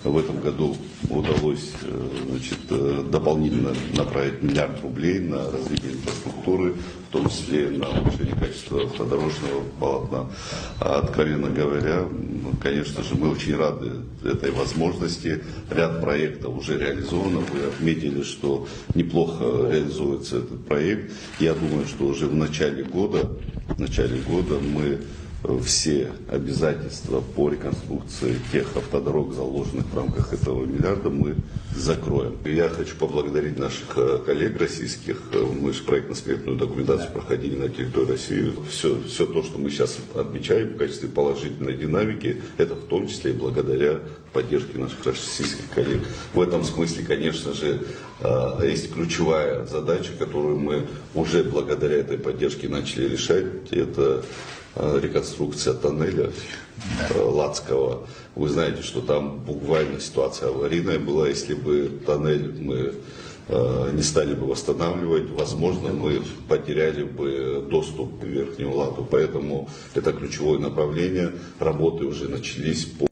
В этом году удалось дополнительно направить 1 миллиард рублей на развитие инфраструктуры, в том числе на улучшение качества автодорожного полотна. Откровенно говоря, конечно же, мы очень рады этой возможности. Ряд проектов уже реализовано. Вы отметили, что неплохо реализуется этот проект. Я думаю, что уже в начале года мы все обязательства по реконструкции тех автодорог, заложенных в рамках этого миллиарда, мы закроем. Я хочу поблагодарить наших коллег российских. Мы же проектно-сметную документацию проходили на территории России. Все то, что мы сейчас отмечаем в качестве положительной динамики, это в том числе и благодаря поддержке наших российских коллег. В этом смысле, конечно же, есть ключевая задача, которую мы уже благодаря этой поддержке начали решать. Это реконструкция тоннеля Ладского. Вы знаете, что там буквально ситуация аварийная была. Если бы тоннель мы не стали бы восстанавливать, возможно, мы потеряли бы доступ к Верхнему Ладу. Поэтому это ключевое направление. Работы уже начались по